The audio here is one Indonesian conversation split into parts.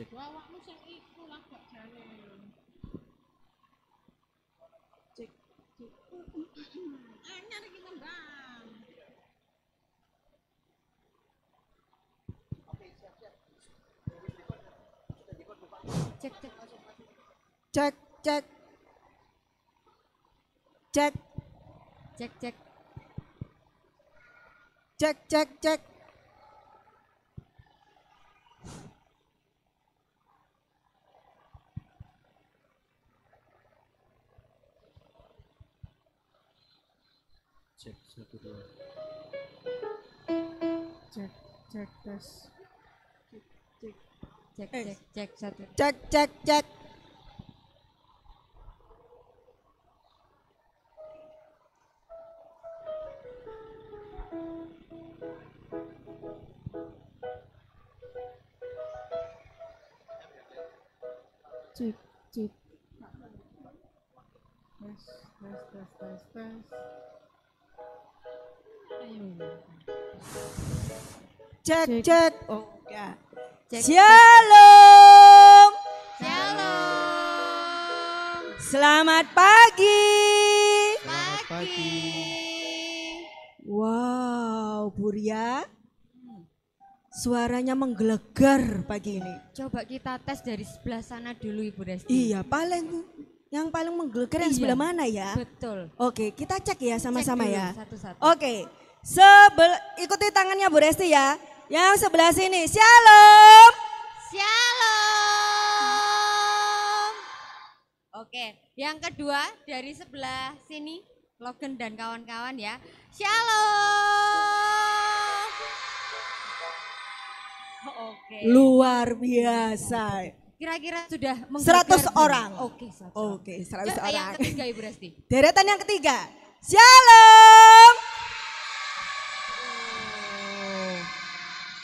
cek. Awakmu sing iku lah gak jane. Cek. Anyar iki tembang. Cek cek. Cek, cek. Cek, Cek cek. cek, cek, cek. Cek 1 2. Cek cek tes. Cek cek cek satu. Cek, cek, cek. Cek cek. Tes. Ayo. Cek, Cek. cek. Oh, ya. Cek. Shalom. Shalom. Selamat pagi. Pagi. Wow, Buria. Suaranya menggelegar pagi ini. Coba kita tes dari sebelah sana dulu Ibu Resti. Iya, yang paling menggelegar yang Iya. sebelah mana ya? Betul. Oke, kita cek ya sama-sama Cek dulu ya. satu-satu. Oke, ikuti tangannya Bu Resti ya. Yang sebelah sini, shalom. Shalom. Oke, yang kedua dari sebelah sini, Logan dan kawan-kawan ya. Shalom. Oke. Luar biasa. Kira-kira sudah 100 menggelegar orang. belum? Oke, 100 orang. Oke, 100 Coba yang orang. ketiga Ibu Resti. Deretan yang ketiga, shalom.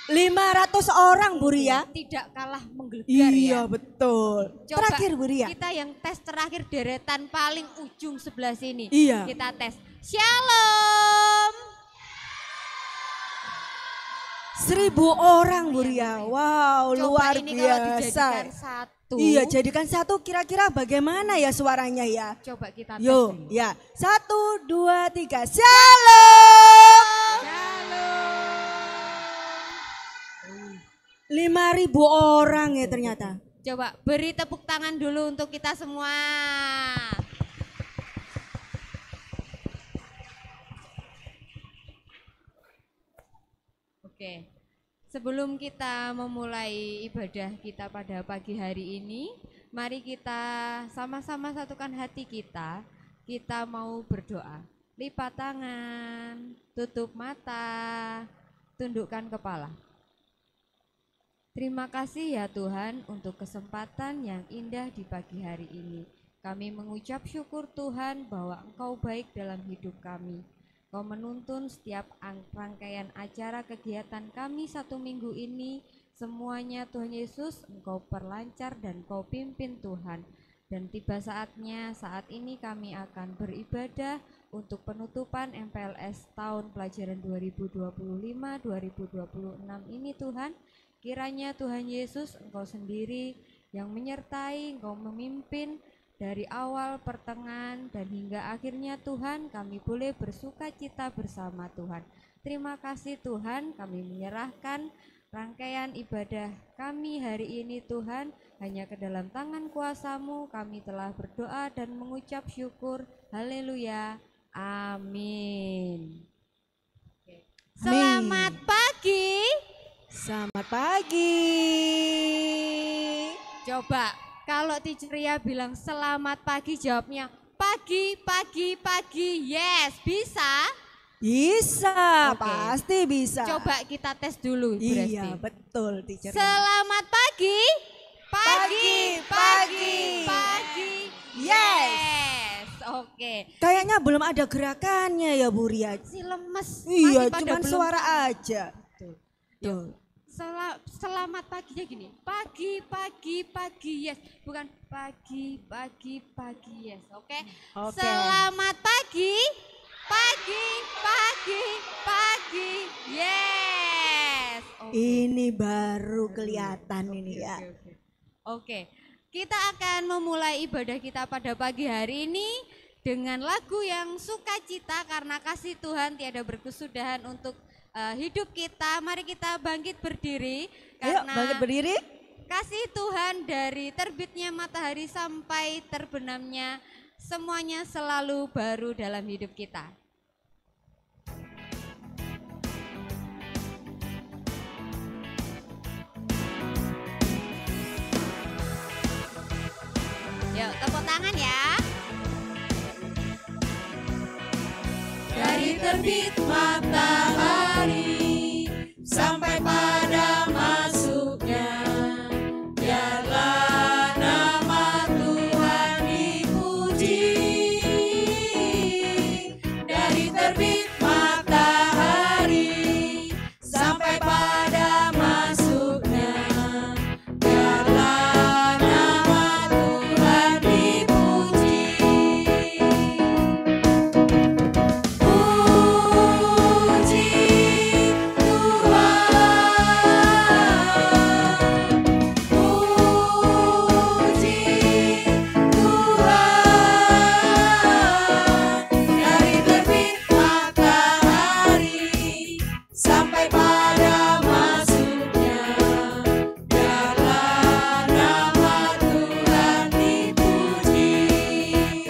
500 orang Bu Ria. Tidak kalah menggelegar Iya ya. betul. Coba Terakhir Bu Ria. kita yang tes terakhir deretan paling ujung sebelah sini. Iya. Kita tes. Shalom. 1000 orang Bu Ria. Wow, Coba luar ini kalau biasa. dijadikan satu. Iya, jadikan satu kira-kira bagaimana ya suaranya ya? Coba kita tes Yuk, dulu. ya. 1 2 3. Shalom. Shalom. 5.000 orang ya ternyata. Coba beri tepuk tangan dulu untuk kita semua. Oke, sebelum kita memulai ibadah kita pada pagi hari ini, mari kita sama-sama satukan hati kita. Kita mau berdoa. Lipat tangan, tutup mata, tundukkan kepala. Terima kasih ya Tuhan untuk kesempatan yang indah di pagi hari ini. Kami mengucap syukur Tuhan bahwa Engkau baik dalam hidup kami. Kau menuntun setiap rangkaian acara kegiatan kami satu minggu ini. Semuanya Tuhan Yesus Engkau perlancar dan Kau pimpin Tuhan. Dan tiba saatnya saat ini kami akan beribadah untuk penutupan MPLS tahun pelajaran 2025-2026 ini Tuhan. Kiranya Tuhan Yesus Engkau sendiri yang menyertai, Engkau memimpin dari awal, pertengahan, dan hingga akhirnya Tuhan kami boleh bersuka cita bersama Tuhan. Terima kasih Tuhan, kami menyerahkan rangkaian ibadah kami hari ini Tuhan hanya ke dalam tangan kuasa-Mu. Kami telah berdoa dan mengucap syukur. Haleluya. Amin. Selamat pagi. Selamat pagi. Coba kalau Teacher Ria bilang selamat pagi, jawabnya pagi, pagi, pagi. Yes, bisa? Bisa, Oke. pasti bisa. Coba kita tes dulu, Ibu Resti. Iya, betul teacher. Selamat pagi. Pagi, pagi. Pagi. Yes. Oke. Kayaknya belum ada gerakannya ya Bu Ria. Si lemes. Iya, masih pada cuman belum- suara aja. Betul. Tuh. Selamat paginya gini. Pagi, pagi, pagi. Yes. Bukan pagi, pagi, pagi. Yes. Oke. Oke. Selamat pagi. Pagi, pagi, pagi. Yes. Oke. Ini baru kelihatan ini ya. Oke. Oke, kita akan memulai ibadah kita pada pagi hari ini dengan lagu yang sukacita karena kasih Tuhan tiada berkesudahan untuk hidup kita. Mari kita bangkit berdiri Ayo karena bangkit berdiri. kasih Tuhan dari terbitnya matahari sampai terbenamnya semuanya selalu baru dalam hidup kita. Yuk tepuk tangan ya. Dari terbit matahari sampai pada masuknya, biarlah nama Tuhan dipuji. Dari terbit matahari sampai pada masuknya, biarlah nama Tuhan dipuji.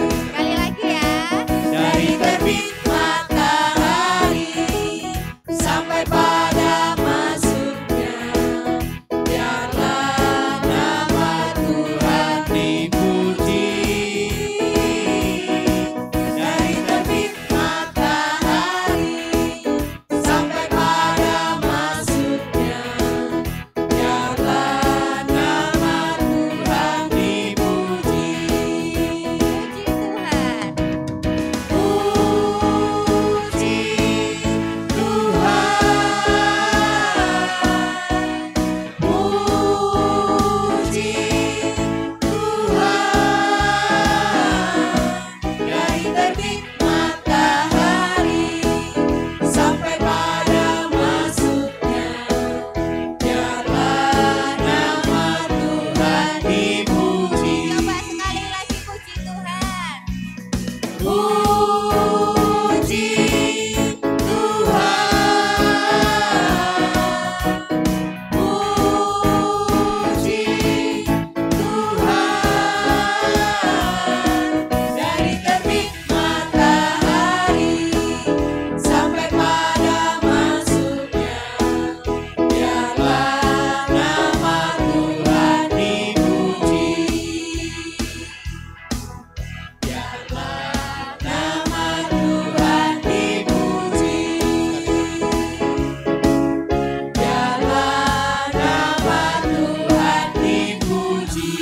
Sekali lagi ya. Dari terbit matahari sampai pada masuknya, biarlah nama Tuhan dipuji. Dari terbit matahari sampai pada masuknya, biarlah nama Tuhan dipuji. Puji Tuhan. Puji Tuhan, puji Tuhan. Dari terbit matahari sampai pada masuknya, biarlah nama Tuhan dipuji. Coba sekali lagi puji Tuhan. Puji Tuhan, puji Tuhan. Dari terbit matahari sampai pada masuknya, biarlah nama Tuhan dipuji. Biarlah nama Tuhan dipuji. Biarlah nama Tuhan dipuji.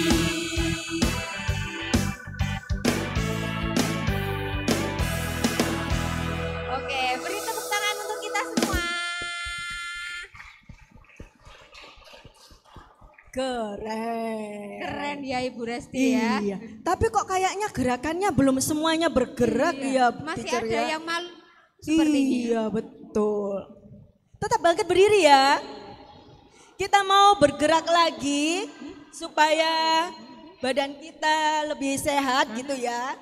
Oke, beri tepuk tangan untuk kita semua. Keren. Keren ya Ibu Resti ya. Iya. Tapi kok kayaknya gerakannya belum semuanya bergerak ya, Masih teacher ada ya? yang malu seperti ini. Iya, betul. Tetap bangkit berdiri ya. Kita mau bergerak lagi supaya badan kita lebih sehat gitu ya.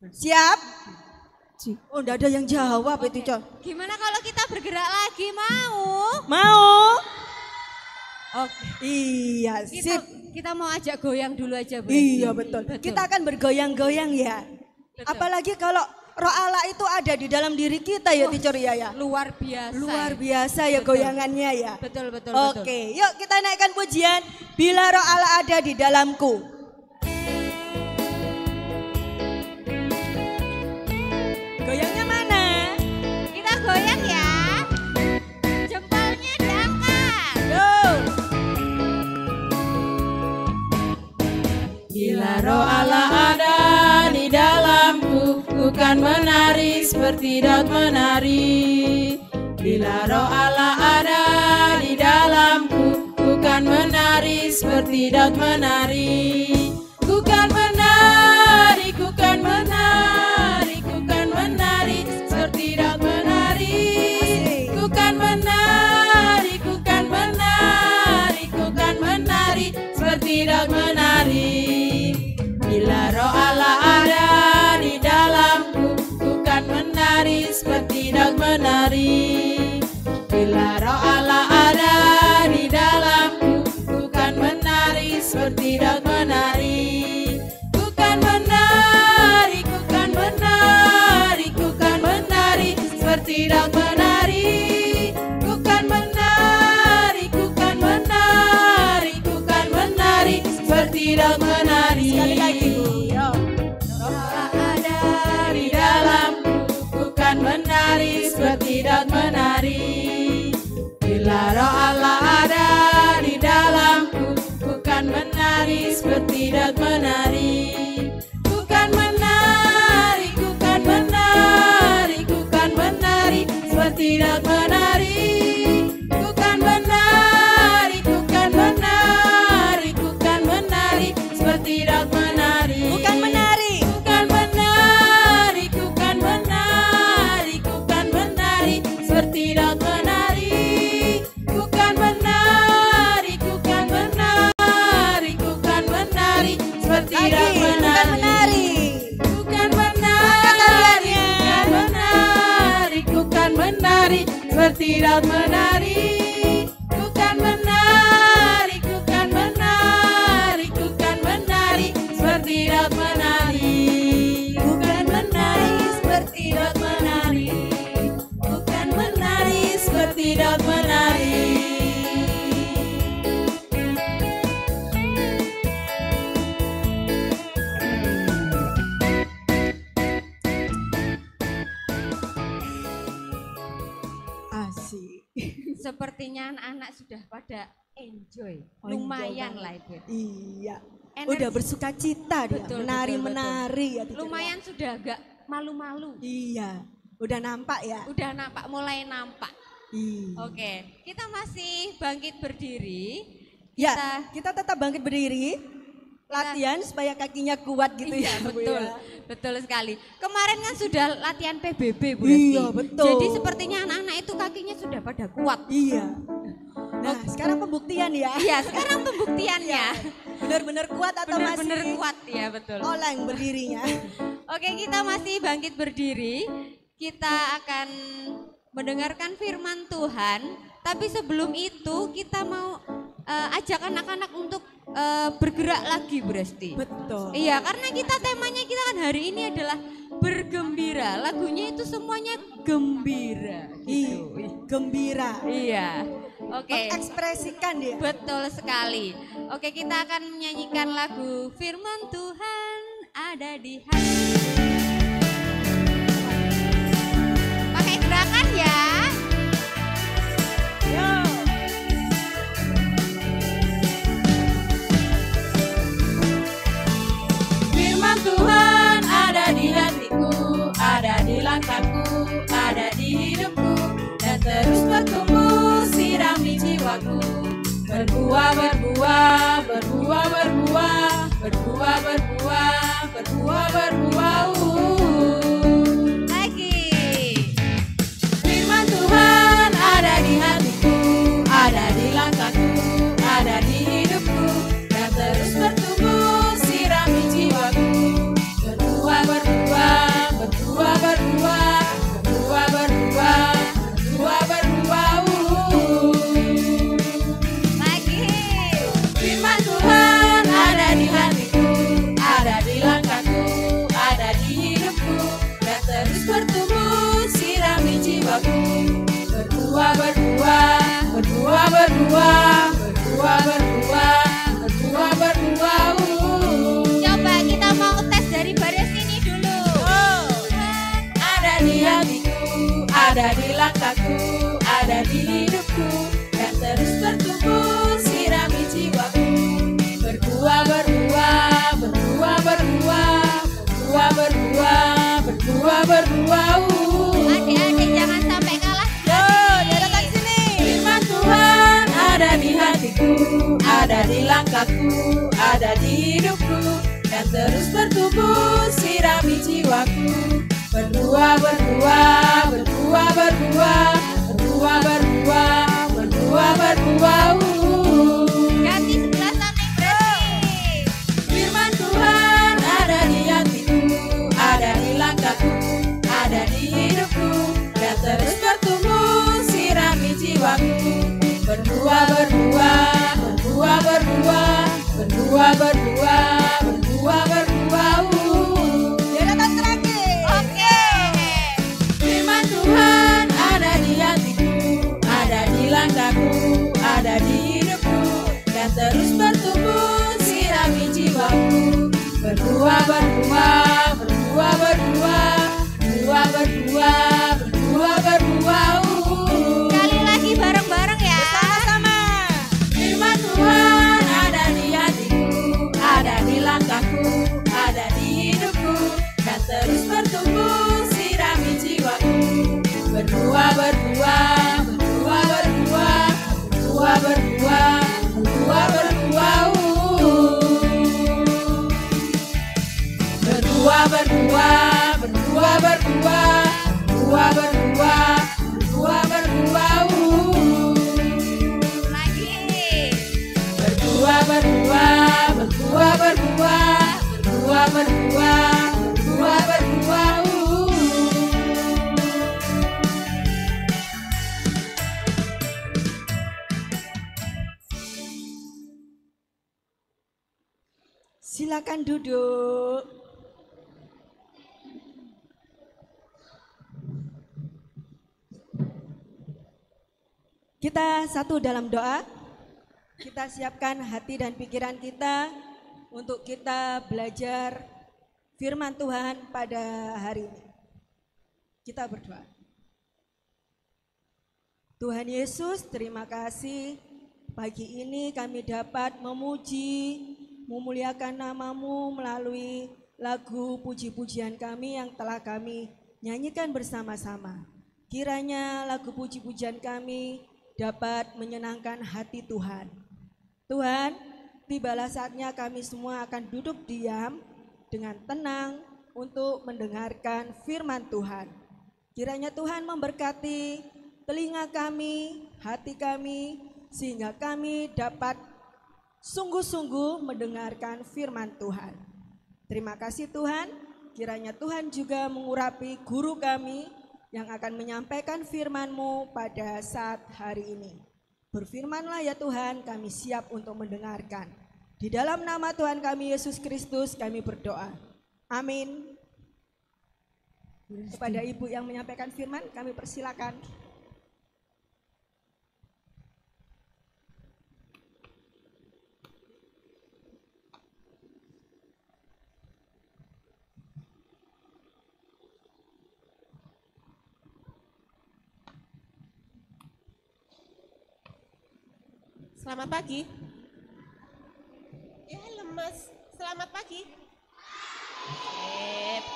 Siap? Oh, enggak ada yang jawab itu, Con. Gimana kalau kita bergerak lagi, mau? Mau? Oke. Iya, Kita, sip. kita mau ajak goyang dulu aja, Bu. Iya, betul. Kita akan bergoyang-goyang ya. Betul. Apalagi kalau Roh Allah itu ada di dalam diri kita ya, teacher ya. Luar biasa. Luar biasa ya goyangannya ya. Betul, betul, Oke, yuk kita naikkan pujian Bila Roh Allah ada di dalamku. Goyangnya mana? Kita goyang ya. Jempolnya diangkat. Yo. Bila Roh Allah ada di dalamku, bukan menari seperti Daud menari. Bila Roh Allah ada di dalamku, bukan menari seperti Daud menari. Bukan menari, bukan menari, bukan menari seperti Daud menari. Bukan menari, bukan menari, bukan menari seperti seperti Daud menari. Ku kan menari, ku kan menari, ku kan menari seperti Daud menari. Ku kan menari seperti Daud menari. Ku kan menari seperti Daud menari. Asik. Sepertinya anak-anak sudah pada enjoy. Enjoy Lumayan banget. lah Ibu. Iya. Energi. Udah bersuka cita dia, Betul, menari-menari ya. Titi. Lumayan sudah agak malu-malu. Iya. Udah nampak ya. Udah nampak, mulai nampak. Iya. Oke, kita masih bangkit berdiri. Ya, kita tetap bangkit berdiri. Latihan supaya kakinya kuat gitu Iya, ya. Bu, betul, ya. betul sekali. Kemarin kan sudah latihan PBB Bu Iya, Resti. betul. Jadi sepertinya anak-anak itu kakinya sudah pada kuat. Iya. Nah, sekarang pembuktian ya. Iya, sekarang pembuktiannya. Benar-benar kuat atau Benar-benar masih kuat ya, betul. oleng berdirinya. Oke, kita masih bangkit berdiri. Kita akan mendengarkan firman Tuhan. Tapi sebelum itu kita mau ajak anak-anak untuk bergerak lagi Bu Resti. Betul. Iya, karena kita temanya kita kan hari ini adalah bergembira. Lagunya itu semuanya gembira gitu. Gembira. Iya. Oke. Mengekspresikan dia. Betul sekali. Oke, kita akan menyanyikan lagu Firman Tuhan ada di hati. Pakai gerakan ya. Yo. Firman Tuhan ada di hatiku, ada di langkahku, ada di hidupku, dan terus bertumbuh sirami jiwaku. Berbuah, berbuah, berbuah, berbuah, berbuah, berbuah, berbuah, berbuah. Lagi. Firman Tuhan ada di hatiku, ada di langkahku, ada di hidupku, dan terus bertumbuh sirami jiwaku. Berbuah, berbuah, berbuah, berbuah, berbuah, berbuah, berbuah, berbuah. Lagi. Firman Tuhan ada di hatiku, ada di langkahku, ada di hidupku, dan terus bertumbuh sirami jiwaku. Berbuah, berbuah, berbuah, berbuah, berbuah, berbuah, berbuah, berbuah. Coba kita mau tes dari baris ini dulu. Ada di hatiku, ada di langkahku, ada di hidupku, dan terus bertumbuh sirami jiwaku. Berbuah, berbuah, berbuah, berbuah, berbuah, berbuah, berbuah, berbuah. Adik-adik jangan sampai kalah. Yo, datang sini. Firman Tuhan ada di hatiku, ada di langkahku, ada di hidupku, dan terus bertumbuh sirami jiwaku. Berbuah, berbuah, berbuah, berbuah, berbuah, berbuah, berbuah, berbuah. Ganti sebelah sana berarti. Firman Tuhan ada di hatiku, ada di langkahku, ada di hidupku, dan terus bertumbuh sirami jiwaku. Berbuah, berbuah, berbuah, berbuah, berbuah, berbuah, berbuah, berbuah. Deretan terakhir. Oke. Firman Tuhan ada di hatiku, ada di langkahku, ada di hidupku, dan terus bertumbuh sirami jiwaku. Berbuah, berbuah, berbuah, berbuah, berbuah, berbuah, berbuah, berbuah. Sekali lagi bareng-bareng ya. Sama-sama. Firman Tuhan ada di hatiku, ada di langkahku, ada di hidupku, dan terus bertumbuh sirami jiwaku. Berbuah, berbuah, berbuah, berbuah, berbuah, berbuah, berbuah, berbuah. Berbuah, berbuah, berbuah, berbuah, berbuah, berbuah, berbuah, berbuah. Lagi. Berbuah, berbuah, berbuah, berbuah, berbuah, berbuah, berbuah, berbuah. silakan duduk. Kita satu dalam doa. Kita siapkan hati dan pikiran kita untuk kita belajar firman Tuhan pada hari ini. Kita berdoa. Tuhan Yesus, terima kasih pagi ini kami dapat memuji, memuliakan nama-Mu melalui lagu puji-pujian kami yang telah kami nyanyikan bersama-sama. Kiranya lagu puji-pujian kami dapat menyenangkan hati Tuhan. Tuhan, tibalah saatnya kami semua akan duduk diam dengan tenang untuk mendengarkan firman Tuhan. Kiranya Tuhan memberkati telinga kami, hati kami, sehingga kami dapat sungguh-sungguh mendengarkan firman Tuhan. Terima kasih Tuhan, kiranya Tuhan juga mengurapi guru kami yang akan menyampaikan firman-Mu pada saat hari ini. Berfirmanlah ya Tuhan, kami siap untuk mendengarkan. Di dalam nama Tuhan kami Yesus Kristus kami berdoa. Amin. Kepada Ibu yang menyampaikan firman kami persilakan. Selamat pagi. Ya lemes. Selamat pagi.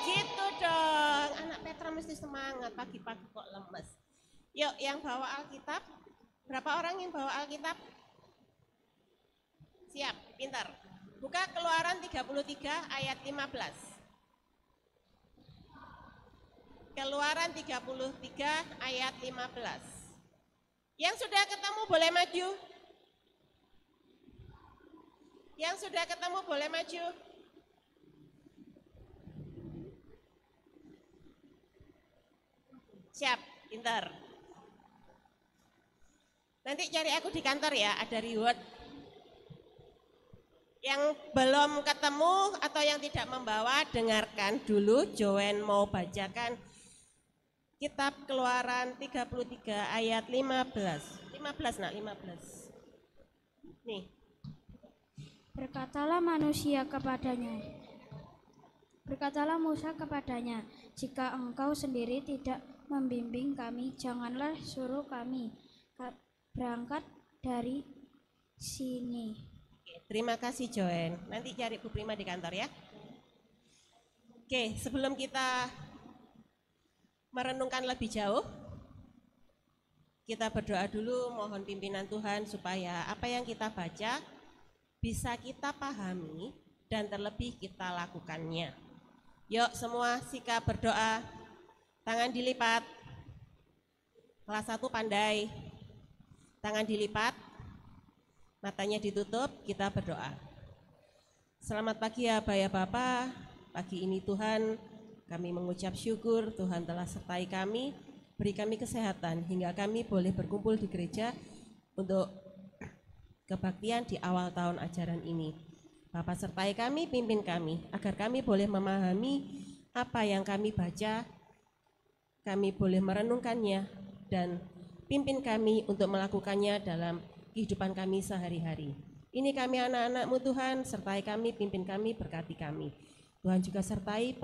Gitu dong. Anak Petra mesti semangat pagi-pagi kok lemes. Yuk yang bawa Alkitab. Berapa orang yang bawa Alkitab? Siap, pintar. Buka Keluaran 33 ayat 15. Keluaran 33 ayat 15. Yang sudah ketemu boleh maju. Yang sudah ketemu boleh maju. Siap, pintar. Nanti cari aku di kantor ya, ada reward. Yang belum ketemu atau yang tidak membawa, dengarkan dulu. Joen mau bacakan kitab Keluaran 33 ayat 15. 15 nak, 15. Nih. Berkatalah Musa kepadanya, jika engkau sendiri tidak membimbing kami, janganlah suruh kami berangkat dari sini. Oke, terima kasih Joen. Nanti cari Bu Prima di kantor ya. Oke, sebelum kita merenungkan lebih jauh, kita berdoa dulu, mohon pimpinan Tuhan supaya apa yang kita baca bisa kita pahami dan terlebih kita lakukannya. Yuk semua sikap berdoa, tangan dilipat. Kelas 1 pandai, tangan dilipat, matanya ditutup, kita berdoa. Selamat pagi ya Bapak ya Bapak, pagi ini Tuhan kami mengucap syukur Tuhan telah sertai kami, beri kami kesehatan hingga kami boleh berkumpul di gereja untuk kebaktian di awal tahun ajaran ini. Bapak sertai kami, pimpin kami, agar kami boleh memahami apa yang kami baca, kami boleh merenungkannya, dan pimpin kami untuk melakukannya dalam kehidupan kami sehari-hari. Ini kami anak-anak-Mu Tuhan, sertai kami, pimpin kami, berkati kami. Tuhan juga sertai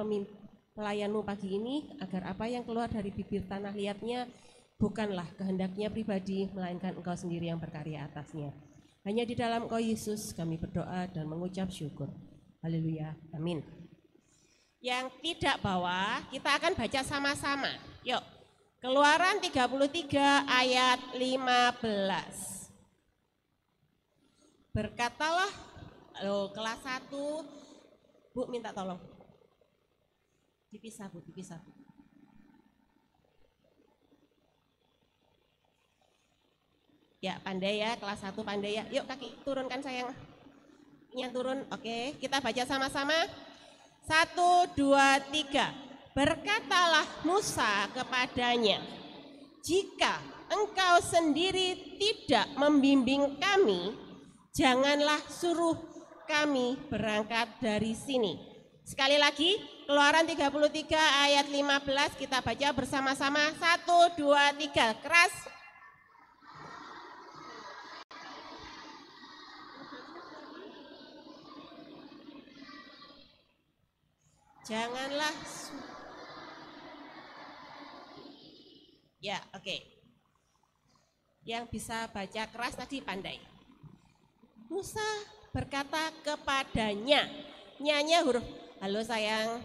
pelayan-Mu pagi ini, agar apa yang keluar dari bibir tanah liatnya bukanlah kehendaknya pribadi, melainkan Engkau sendiri yang berkarya atasnya. Hanya di dalam Engkau Yesus kami berdoa dan mengucap syukur. Haleluya, amin. Yang tidak bawa, kita akan baca sama-sama. Yuk, Keluaran 33 ayat 15. Berkatalah, kelas 1, Bu minta tolong. Dipisah Bu, dipisah Bu. Ya pandai ya, kelas 1 pandai ya. Yuk kaki turunkan sayang. Yang turun, oke. Kita baca sama-sama. 1, 2, 3. Berkatalah Musa kepadanya, jika engkau sendiri tidak membimbing kami, janganlah suruh kami berangkat dari sini. Sekali lagi, Keluaran 33 ayat 15 kita baca bersama-sama. 1, 2, 3, keras. Janganlah. Ya, oke. Yang bisa baca keras tadi pandai. Musa berkata kepadanya, nyanya huruf. Halo sayang,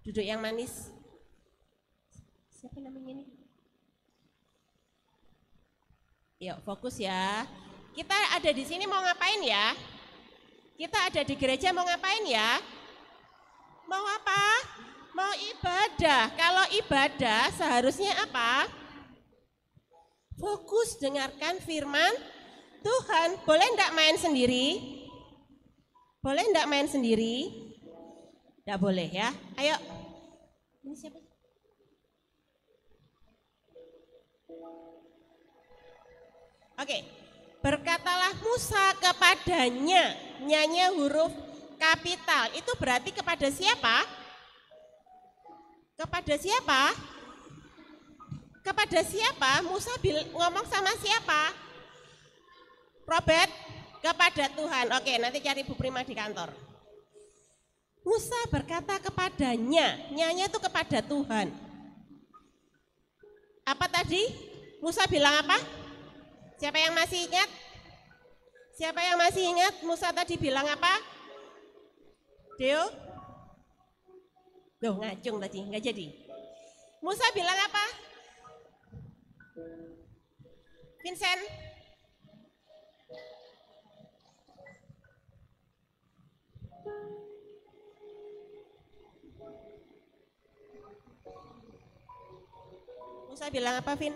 duduk yang manis. Siapa namanya ini? Yuk fokus ya. Kita ada di sini mau ngapain ya? Kita ada di gereja mau ngapain ya? Mau apa? Mau ibadah. Kalau ibadah seharusnya apa? Fokus dengarkan firman Tuhan. Boleh enggak main sendiri? Boleh enggak main sendiri? Enggak boleh ya. Ayo. Ini siapa? Oke. Berkatalah Musa kepadanya, nyanya huruf kapital. Itu berarti kepada siapa? Kepada siapa? Kepada siapa? Musa ngomong sama siapa? Robert, kepada Tuhan. Oke, nanti cari Bu Prima di kantor. Musa berkata kepadanya, nyanya itu kepada Tuhan. Apa tadi? Musa bilang apa? Siapa yang masih ingat? Siapa yang masih ingat? Musa tadi bilang apa? Deo? Loh, ngacung tadi, nggak jadi. Musa bilang apa? Vincent? Musa bilang apa, Vin?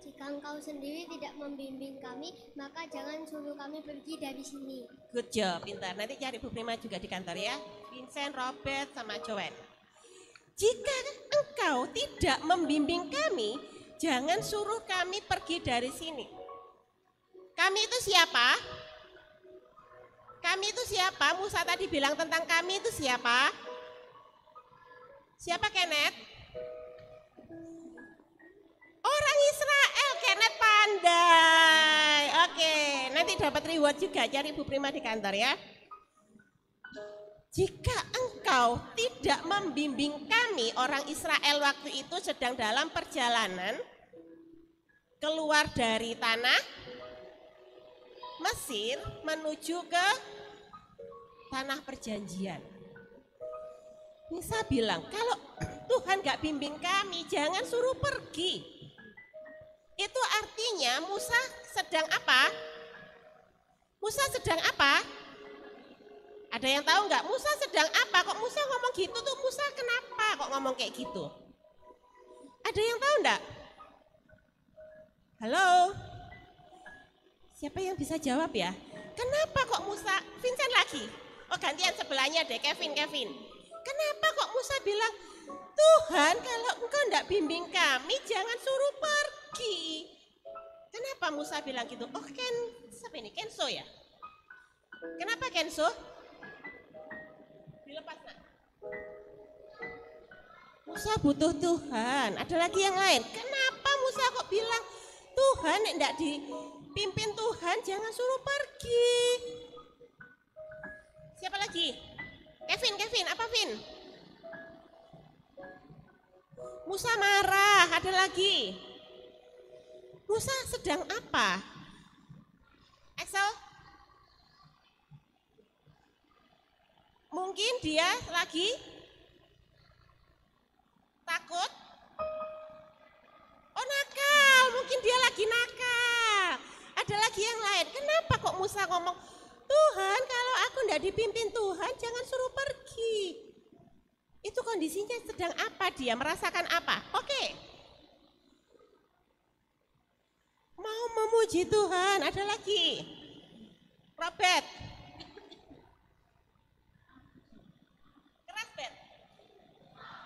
Jika engkau sendiri tidak membimbing kami, maka jangan suruh kami pergi dari sini. Good job, pintar. Nanti cari Bu Prima juga di kantor ya. Vincent, Robert, sama Joel. Jika engkau tidak membimbing kami, jangan suruh kami pergi dari sini. Kami itu siapa? Kami itu siapa? Musa tadi bilang tentang kami itu siapa? Siapa Kenneth? Orang Israel, Kenneth pandai. Oke, nanti dapat reward juga, cari Bu Prima di kantor ya. Jika engkau tidak membimbing kami, orang Israel waktu itu sedang dalam perjalanan keluar dari tanah Mesir menuju ke tanah perjanjian. Musa bilang, kalau Tuhan gak bimbing kami, jangan suruh pergi. Itu artinya Musa sedang apa? Musa sedang apa? Ada yang tahu nggak? Musa sedang apa? Kok Musa ngomong gitu tuh? Musa kenapa kok ngomong kayak gitu? Ada yang tahu enggak? Halo? Siapa yang bisa jawab ya? Kenapa kok Musa? Vincent lagi? Oh gantian sebelahnya deh, Kevin. Kenapa kok Musa bilang, Tuhan kalau engkau enggak bimbing kami jangan suruh pergi. Kenapa Musa bilang gitu? Oh siapa ini? Kenso ya? Kenapa Kenso? Dilepas nak. Musa butuh Tuhan. Ada lagi yang lain. Kenapa Musa kok bilang Tuhan enggak dipimpin Tuhan jangan suruh pergi? Siapa lagi? Kevin, apa Vin? Musa marah, ada lagi. Musa sedang apa? Axel? Mungkin dia lagi takut. Oh nakal, mungkin dia lagi nakal. Ada lagi yang lain. Kenapa kok Musa ngomong, Tuhan kalau aku enggak dipimpin Tuhan jangan suruh pergi. Itu kondisinya sedang apa dia, merasakan apa? Oke. Mau memuji Tuhan, ada lagi. Robert. Keras, Bet.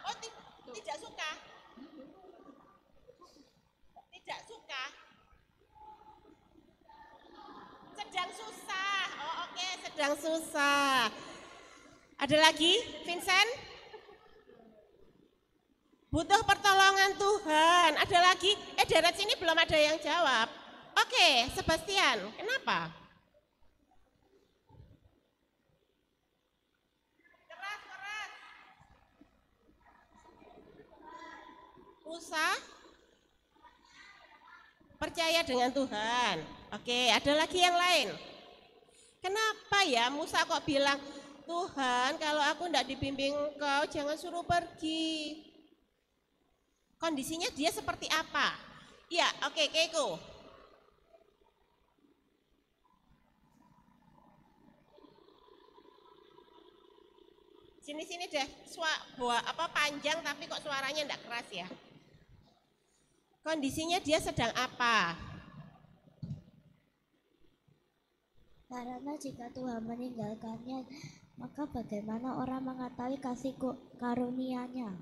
Oh, tidak suka. Tidak suka. sedang susah. Oh, oke, sedang susah. Ada lagi, Vincent? Butuh pertolongan Tuhan. Ada lagi? Deret sini belum ada yang jawab. Oke, Sebastian, kenapa? Keras. Musa percaya dengan Tuhan. Oke, ada lagi yang lain. Kenapa ya Musa kok bilang, Tuhan kalau aku tidak dibimbing Engkau jangan suruh pergi. Kondisinya dia seperti apa? Ya, oke, Keiko. Sini deh, panjang tapi kok suaranya enggak keras ya. Kondisinya dia sedang apa? Karena jika Tuhan meninggalkannya, maka bagaimana orang mengetahui kasih karunia-Nya?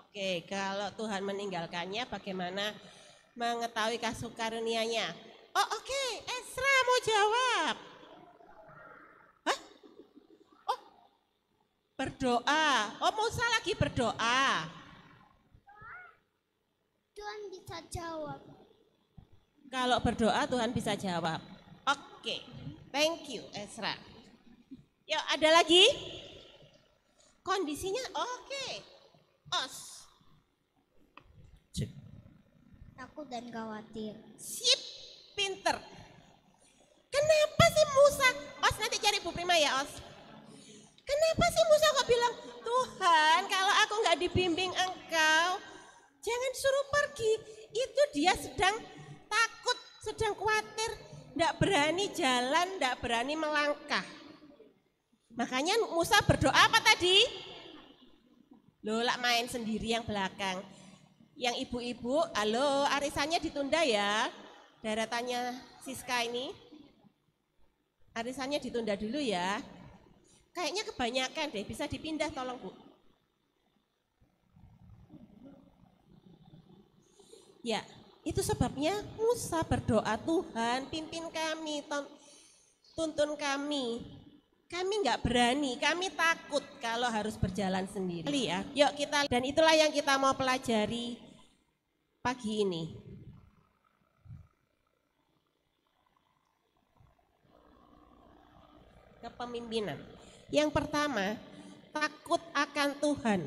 Oke, kalau Tuhan meninggalkannya, bagaimana mengetahui kasih karunia-Nya? Oh, oke, Ezra mau jawab. Hah? Oh, berdoa. Oh, Musa lagi berdoa. Tuhan bisa jawab. Kalau berdoa Tuhan bisa jawab. Oke, thank you Ezra. Yuk, ada lagi? Kondisinya oke. Os. Takut dan khawatir. Sip, pinter. Kenapa sih Musa? Os, nanti cari Bu Prima ya Os. Kenapa sih Musa kok bilang, Tuhan kalau aku nggak dibimbing Engkau, jangan suruh pergi. Itu dia sedang takut, sedang khawatir, nggak berani jalan, nggak berani melangkah. Makanya Musa berdoa apa tadi? Loh, lak main sendiri yang belakang. Yang ibu-ibu, halo, arisannya ditunda ya. Deretannya Siska ini. Arisannya ditunda dulu ya. Kayaknya kebanyakan deh, bisa dipindah tolong Bu. Ya, itu sebabnya Musa berdoa, Tuhan pimpin kami, tuntun kami. Kami nggak berani, kami takut kalau harus berjalan sendiri. Ya, yuk kita, dan itulah yang kita mau pelajari pagi ini. Kepemimpinan. Yang pertama, takut akan Tuhan.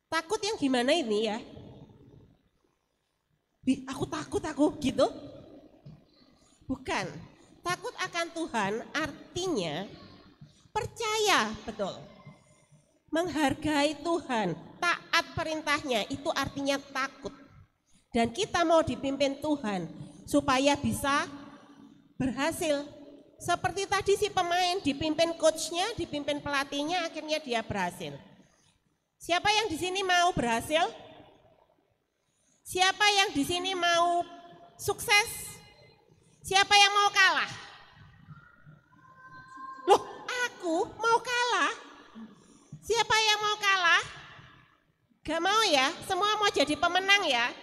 Takut yang gimana ini ya? Aku takut gitu? Bukan. Takut akan Tuhan artinya percaya, betul. Menghargai Tuhan, taat perintahnya, itu artinya takut. Dan kita mau dipimpin Tuhan supaya bisa berhasil. Seperti tadi si pemain dipimpin coachnya, dipimpin pelatihnya, akhirnya dia berhasil. Siapa yang di sini mau berhasil? Siapa yang di sini mau sukses? Siapa yang mau kalah? Loh, aku mau kalah? Siapa yang mau kalah? Gak mau ya, semua mau jadi pemenang ya.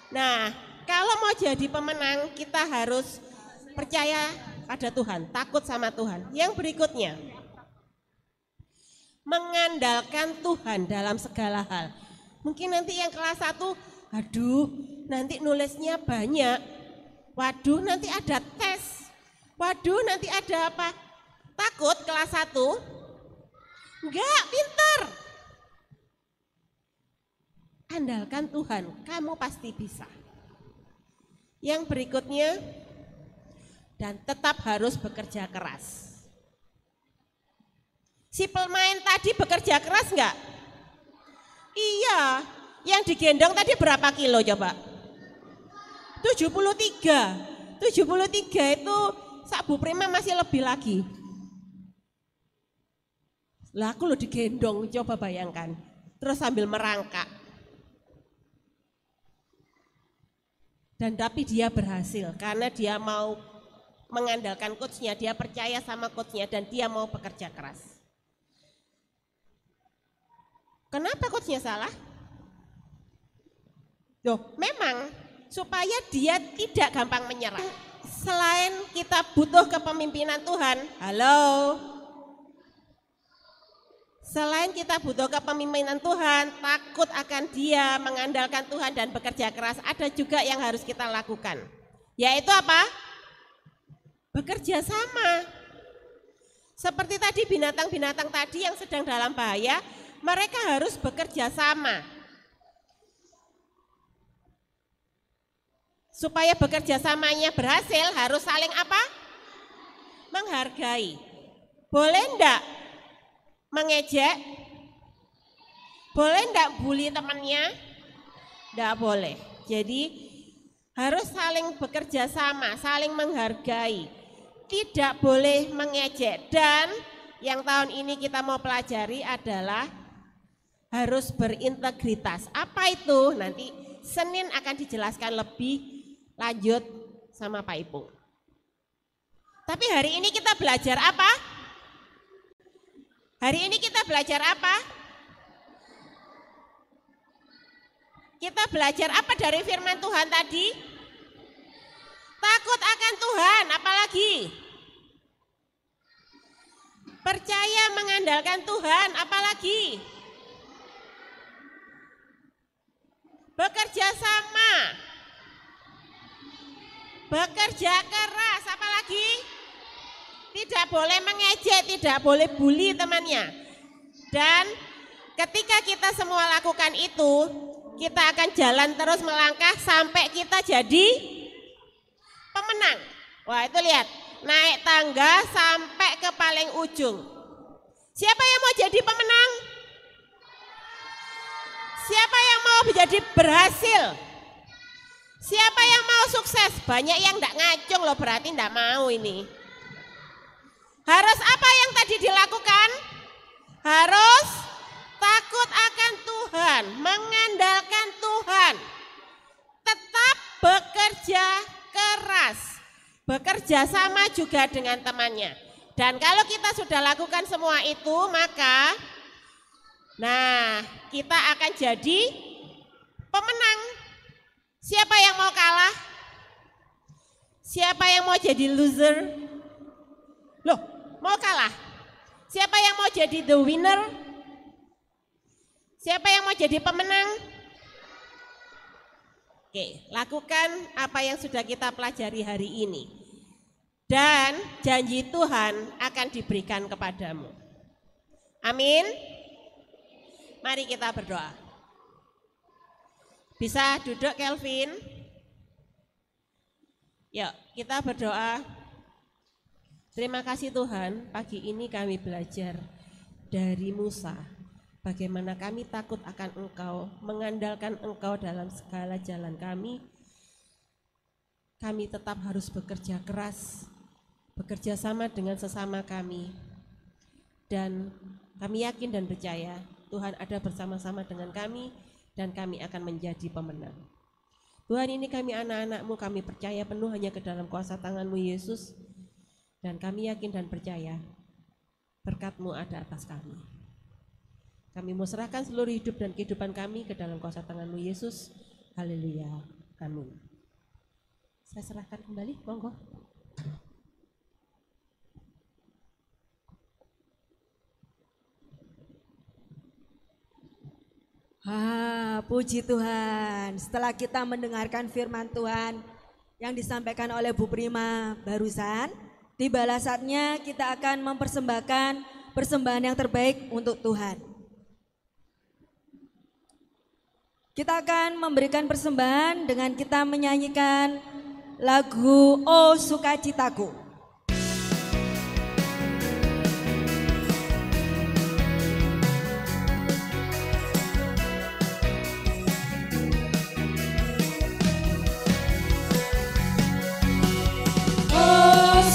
Nah, kalau mau jadi pemenang kita harus percaya pada Tuhan, takut sama Tuhan. Yang berikutnya, mengandalkan Tuhan dalam segala hal. Mungkin nanti yang kelas 1, aduh nanti nulisnya banyak, waduh nanti ada tes, waduh nanti ada apa. Takut kelas 1? Enggak, pinter. Andalkan Tuhan, kamu pasti bisa. Yang berikutnya, dan tetap harus bekerja keras. Si pemain tadi bekerja keras enggak? Iya, yang digendong tadi berapa kilo coba? 73. 73 itu Sak Bu Prima masih lebih lagi. Lah aku lo digendong, coba bayangkan. Terus sambil merangkak. Dan tapi dia berhasil karena dia mau mengandalkan coachnya, dia percaya sama coachnya dan dia mau bekerja keras. Kenapa coachnya salah? Loh, memang supaya dia tidak gampang menyerah. selain kita butuh kepemimpinan Tuhan, halo. Selain kita butuh kepemimpinan Tuhan, takut akan Dia, mengandalkan Tuhan dan bekerja keras, ada juga yang harus kita lakukan. Yaitu apa? Bekerja sama. Seperti tadi binatang-binatang tadi yang sedang dalam bahaya, mereka harus bekerja sama. Supaya bekerja samanya berhasil harus saling apa? Menghargai. Boleh enggak mengejek? Boleh enggak bully temannya? Enggak boleh. Jadi harus saling bekerja sama, saling menghargai. Tidak boleh mengejek. Dan yang tahun ini kita mau pelajari adalah harus berintegritas. Apa itu? Nanti Senin akan dijelaskan lebih lanjut sama Pak Ipung. Tapi hari ini kita belajar apa? Hari ini kita belajar apa? Kita belajar apa dari firman Tuhan tadi? Takut akan Tuhan, apalagi? Percaya mengandalkan Tuhan, apalagi? Bekerja sama. Bekerja keras, apalagi? Tidak boleh mengejek, tidak boleh bully temannya. Dan ketika kita semua lakukan itu, kita akan jalan terus melangkah sampai kita jadi pemenang. Wah, itu lihat, naik tangga sampai ke paling ujung. Siapa yang mau jadi pemenang? Siapa yang mau menjadi berhasil? Siapa yang mau sukses? Banyak yang enggak ngacung loh, berarti enggak mau ini. Harus apa yang tadi dilakukan? Harus takut akan Tuhan, mengandalkan Tuhan. Tetap bekerja keras, bekerja sama juga dengan temannya. Dan kalau kita sudah lakukan semua itu, maka kita akan jadi pemenang. Siapa yang mau kalah? Siapa yang mau jadi loser? Loh, mau kalah? Siapa yang mau jadi the winner? Siapa yang mau jadi pemenang? Oke, lakukan apa yang sudah kita pelajari hari ini. Dan janji Tuhan akan diberikan kepadamu. Amin. Mari kita berdoa. Bisa duduk Kelvin? Yuk, kita berdoa. Terima kasih Tuhan, pagi ini kami belajar dari Musa. Bagaimana kami takut akan Engkau, mengandalkan Engkau dalam segala jalan kami. Kami tetap harus bekerja keras, bekerja sama dengan sesama kami. Dan kami yakin dan percaya Tuhan ada bersama-sama dengan kami dan kami akan menjadi pemenang. Tuhan, ini kami anak-anak-Mu, kami percaya penuh hanya ke dalam kuasa tangan-Mu Yesus. Dan kami yakin dan percaya berkat-Mu ada atas kami. Kami mau serahkan seluruh hidup dan kehidupan kami ke dalam kuasa tangan-Mu Yesus. Haleluya. Amin. Saya serahkan kembali, monggo. Puji Tuhan. Setelah kita mendengarkan firman Tuhan yang disampaikan oleh Bu Prima barusan, tibalah saatnya kita akan mempersembahkan persembahan yang terbaik untuk Tuhan. Kita akan memberikan persembahan dengan kita menyanyikan lagu "Oh Sukacitaku".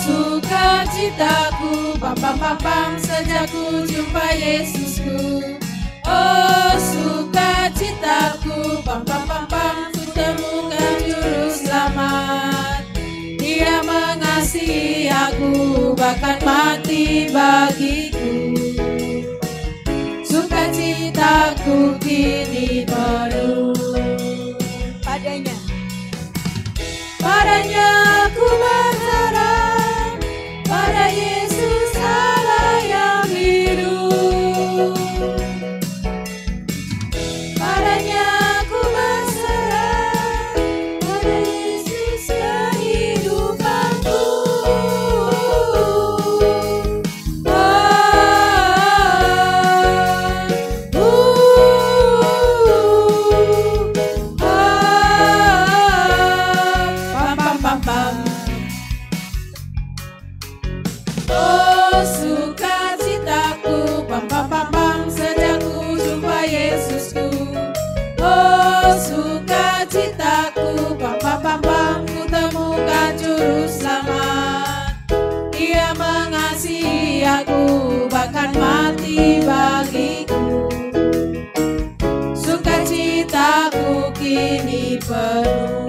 Sukacitaku, pam pam pam pam, sejak ku jumpa Yesusku. Oh sukacitaku, pam pam pam pam, ku temukan juru selamat. Dia mengasihi aku, bahkan mati bagiku. Sukacitaku kini penuh. Padanya aku berharap. sini penuh.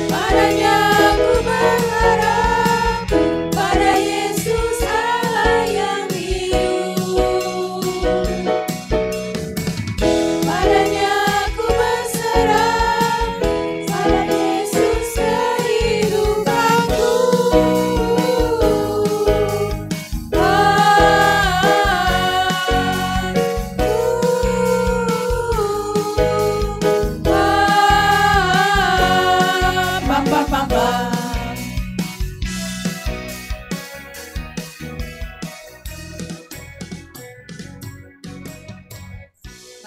Padanya ku berharap, pada Yesus Allah yang hidup. Padanya ku berserah, pada Yesus kehidupanku.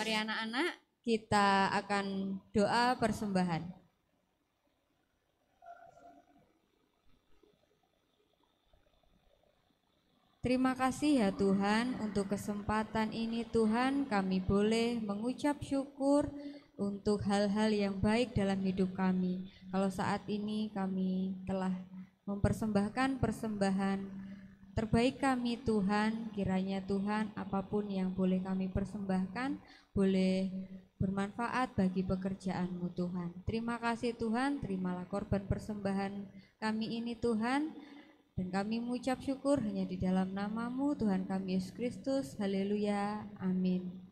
Mari anak-anak, kita akan doa persembahan. Terima kasih ya Tuhan untuk kesempatan ini Tuhan, kami boleh mengucap syukur untuk hal-hal yang baik dalam hidup kami. Kalau saat ini kami telah mempersembahkan persembahan terbaik kami Tuhan, kiranya Tuhan apapun yang boleh kami persembahkan boleh bermanfaat bagi pekerjaan-Mu Tuhan. Terima kasih Tuhan, terimalah korban persembahan kami ini Tuhan. Dan kami mengucap syukur hanya di dalam nama-Mu Tuhan kami Yesus Kristus. Haleluya. Amin.